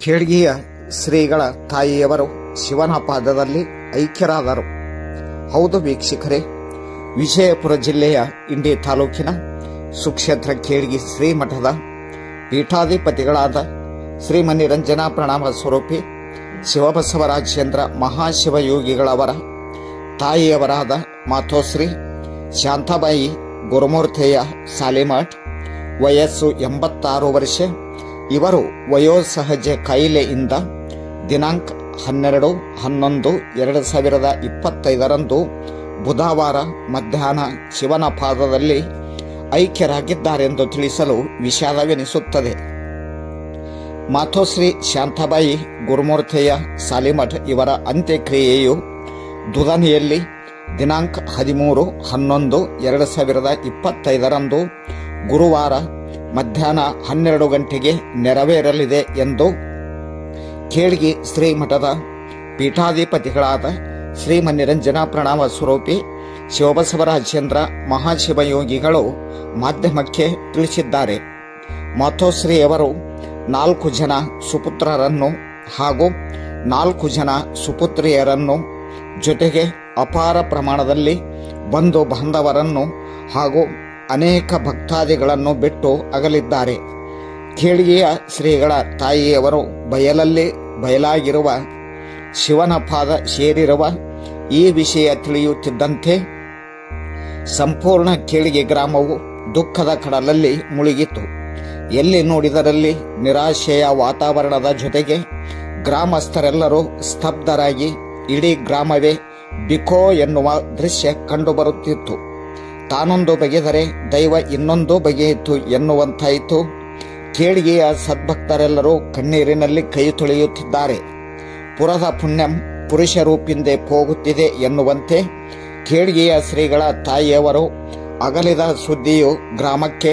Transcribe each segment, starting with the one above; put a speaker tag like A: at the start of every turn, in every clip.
A: ಖೇಡ್ಗಿಯ ಶ್ರೀಗಳ ತಾಯಿಯವರು ಶಿವನ ಪಾದದಲ್ಲಿ ಐಕ್ಯರಾದರು. ಹೌದು ವೀಕ್ಷಕರೇ, ವಿಜಯಪುರ ಜಿಲ್ಲೆಯ ಇಂಡಿ ತಾಲೂಕಿನ ಸುಕ್ಷೇತ್ರ ಖೇಡ್ಗಿ ಶ್ರೀಮಠದ ಪೀಠಾಧಿಪತಿಗಳಾದ ಶ್ರೀಮನಿರಂಜನಾ ಪ್ರಣಾಮ ಸ್ವರೂಪಿ ಶಿವಬಸವರಾಜೇಂದ್ರ ಮಹಾಶಿವಯೋಗಿಗಳವರ ತಾಯಿಯವರಾದ ಮಾತೋಶ್ರೀ ಶಾಂತಾಬಾಯಿ ಗುರುಮೂರ್ತಿಯ ಸಾಲಿಮಠ್, ವಯಸ್ಸು 86 ವರ್ಷ. ಇವರು ವಯೋಸಹಜ ಕಾಯಿಲೆಯಿಂದ ದಿನಾಂಕ 12/11/2025 ಬುಧವಾರ ಮಧ್ಯಾಹ್ನ ಶಿವನ ಪಾದದಲ್ಲಿ ಐಕ್ಯರಾಗಿದ್ದಾರೆಂದು ತಿಳಿಸಲು ವಿಷಾದವೆನಿಸುತ್ತದೆ. ಮಾತೋಶ್ರೀ ಶಾಂತಾಬಾಯಿ ಗುರುಮೂರ್ತಿಯ ಸಾಲಿಮಠ್ ಇವರ ಅಂತ್ಯಕ್ರಿಯೆಯು ದುಧನಿಯಲ್ಲಿ ದಿನಾಂಕ 13/11/2025 ಗುರುವಾರ ಮಧ್ಯಾಹ್ನ 12 ಗಂಟೆಗೆ ನೆರವೇರಲಿದೆ ಎಂದು ಖೇಡ್ಗಿ ಶ್ರೀಮಠದ ಪೀಠಾಧಿಪತಿಗಳಾದ ಶ್ರೀಮನಿರಂಜನಾ ಪ್ರಣಾಮ ಸ್ವರೂಪಿ ಶಿವಬಸವರಾಜೇಂದ್ರ ಮಹಾಶಿವಯೋಗಿಗಳು ಮಾಧ್ಯಮಕ್ಕೆ ತಿಳಿಸಿದ್ದಾರೆ. ಮಾತೋಶ್ರೀಯವರು 4 ಜನ ಸುಪುತ್ರರನ್ನು ಹಾಗೂ 4 ಜನ ಸುಪುತ್ರಿಯರನ್ನು ಜೊತೆಗೆ ಅಪಾರ ಪ್ರಮಾಣದಲ್ಲಿ ಬಂಧು ಬಾಂಧವರನ್ನು ಹಾಗೂ ಅನೇಕ ಭಕ್ತಾದಿಗಳನ್ನು ಬಿಟ್ಟು ಅಗಲಿದ್ದಾರೆ. ಖೇಡ್ಗಿಯ ಶ್ರೀಗಳ ತಾಯಿಯವರು ಬಯಲಲ್ಲಿ ಬಯಲಾಗಿರುವ ಶಿವನ ಪಾದ ಸೇರಿರುವ ಈ ವಿಷಯ ತಿಳಿಯುತ್ತಿದ್ದಂತೆ ಸಂಪೂರ್ಣ ಖೇಡ್ಗಿ ಗ್ರಾಮವು ದುಃಖದ ಕಡಲಲ್ಲಿ ಮುಳುಗಿತು. ಎಲ್ಲಿ ನೋಡಿದರಲ್ಲಿ ನಿರಾಶೆಯ ವಾತಾವರಣದ ಜೊತೆಗೆ ಗ್ರಾಮಸ್ಥರೆಲ್ಲರೂ ಸ್ತಬ್ಧರಾಗಿ ಇಡೀ ಗ್ರಾಮವೇ ಬಿಕೋ ಎನ್ನುವ ದೃಶ್ಯ ಕಂಡುಬರುತ್ತಿತ್ತು. ತಾನೊಂದು ಬಗೆದರೆ ದೈವ ಇನ್ನೊಂದು ಬಗೆಯಿತು ಎನ್ನುವಂತಾಯಿತು. ಖೇಡ್ಗಿಯ ಸದ್ಭಕ್ತರೆಲ್ಲರೂ ಕಣ್ಣೀರಿನಲ್ಲಿ ಕೈ ತೊಳೆಯುತ್ತಿದ್ದಾರೆ. ಪುರದ ಪುಣ್ಯಂ ಪುರುಷ ರೂಪಿಂದೆ ಹೋಗುತ್ತಿದೆ ಎನ್ನುವಂತೆ ಖೇಡ್ಗಿಯ ಶ್ರೀಗಳ ತಾಯಿಯವರು ಅಗಲಿದ ಸುದ್ದಿಯು ಗ್ರಾಮಕ್ಕೆ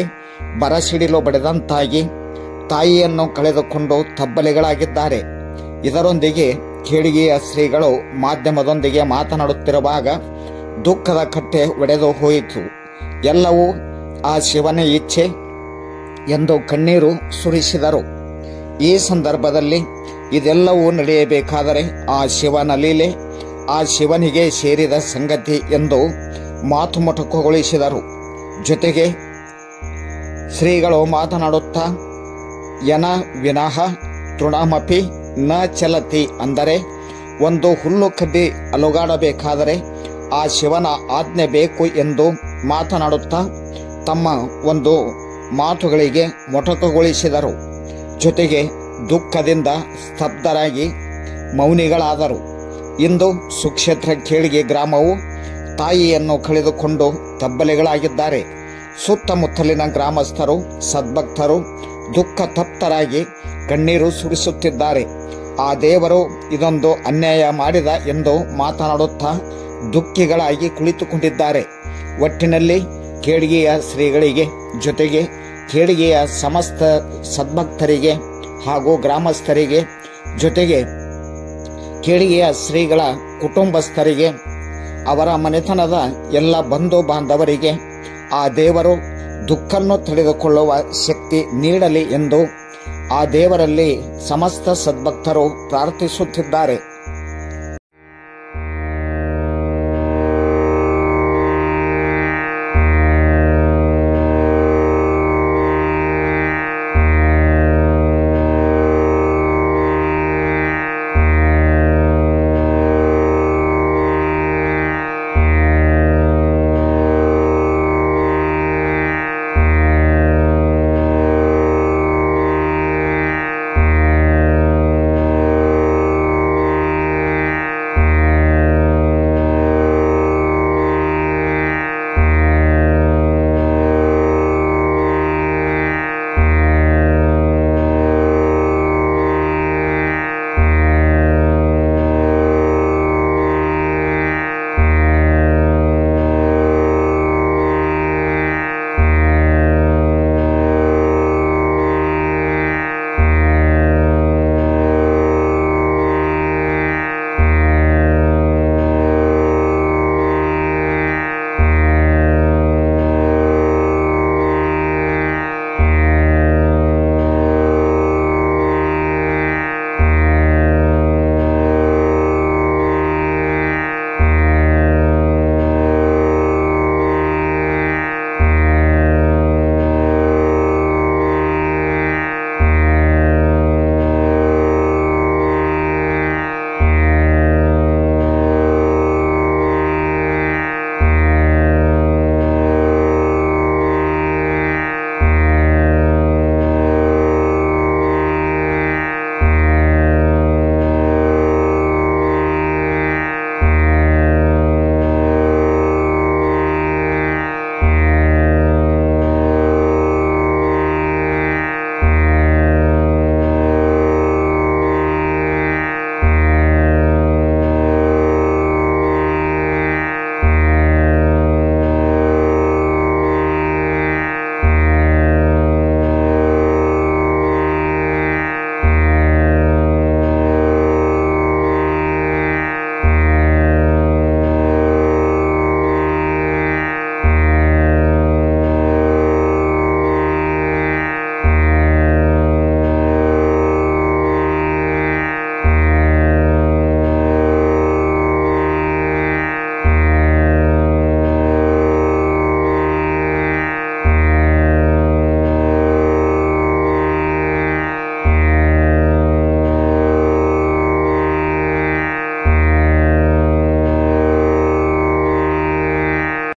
A: ಬರಸಿಡಿಲು ಬಡಿದಂತಾಗಿ ತಾಯಿಯನ್ನು ಕಳೆದುಕೊಂಡು ತಬ್ಬಲಿಗಳಾಗಿದ್ದಾರೆ. ಇದರೊಂದಿಗೆ ಖೇಡ್ಗಿಯ ಶ್ರೀಗಳು ಮಾಧ್ಯಮದೊಂದಿಗೆ ಮಾತನಾಡುತ್ತಿರುವಾಗ ದುಃಖದ ಕಟ್ಟೆ ಒಡೆದು ಹೋಯಿತು. ಎಲ್ಲವೂ ಆ ಶಿವನ ಇಚ್ಛೆ ಎಂದು ಕಣ್ಣೀರು ಸುರಿಸಿದರು. ಈ ಸಂದರ್ಭದಲ್ಲಿ ಇದೆಲ್ಲವೂ ನಡೆಯಬೇಕಾದರೆ ಆ ಶಿವನ ಲೀಲೆ, ಆ ಶಿವನಿಗೆ ಸೇರಿದ ಸಂಗತಿ ಎಂದು ಮಾತು ಮೊಟಕುಗೊಳಿಸಿದರು. ಜೊತೆಗೆ ಶ್ರೀಗಳು ಮಾತನಾಡುತ್ತಾ ಯನ ವಿನಃ ತೃಣಮಪಿ ನ ಚಲತಿ, ಅಂದರೆ ಒಂದು ಹುಲ್ಲು ಕಡ್ಡಿ ಅಲುಗಾಡಬೇಕಾದರೆ ಆ ಶಿವನ ಆಜ್ಞೆ ಬೇಕು ಎಂದು ಮಾತನಾಡುತ್ತಾ ತಮ್ಮ ಒಂದು ಮಾತುಗಳಿಗೆ ಮೊಟಕುಗೊಳಿಸಿದರು. ಜೊತೆಗೆ ದುಃಖದಿಂದ ಸ್ತಬ್ಧರಾಗಿ ಮೌನಿಗಳಾದರು. ಇಂದು ಸುಕ್ಷೇತ್ರ ಖೇಡ್ಗಿ ಗ್ರಾಮವು ತಾಯಿಯನ್ನು ಕಳೆದುಕೊಂಡು ತಬ್ಬಲಿಗಳಾಗಿದ್ದಾರೆ. ಸುತ್ತಮುತ್ತಲಿನ ಗ್ರಾಮಸ್ಥರು ಸದ್ಭಕ್ತರು ದುಃಖ ತಪ್ತರಾಗಿ ಕಣ್ಣೀರು ಸುರಿಸುತ್ತಿದ್ದಾರೆ. ಆ ದೇವರು ಇದೊಂದು ಅನ್ಯಾಯ ಮಾಡಿದ ಎಂದು ಮಾತನಾಡುತ್ತಾ ದುಃಖಿಗಳಾಗಿ ಕುಳಿತುಕೊಂಡಿದ್ದಾರೆ. ಒಟ್ಟಿನಲ್ಲಿ ಖೇಡ್ಗಿಯ ಶ್ರೀಗಳಿಗೆ ಜೊತೆಗೆ ಖೇಡ್ಗಿಯ ಸಮಸ್ತ ಸದ್ಭಕ್ತರಿಗೆ ಹಾಗೂ ಗ್ರಾಮಸ್ಥರಿಗೆ ಜೊತೆಗೆ ಖೇಡ್ಗಿಯ ಶ್ರೀಗಳ ಕುಟುಂಬಸ್ಥರಿಗೆ ಅವರ ಮನೆತನದ ಎಲ್ಲ ಬಂಧು ಬಾಂಧವರಿಗೆ ಆ ದೇವರು ದುಃಖವನ್ನು ತಡೆದುಕೊಳ್ಳುವ ಶಕ್ತಿ ನೀಡಲಿ ಎಂದು ಆ ದೇವರಲ್ಲಿ ಸಮಸ್ತ ಸದ್ಭಕ್ತರು ಪ್ರಾರ್ಥಿಸುತ್ತಿದ್ದಾರೆ.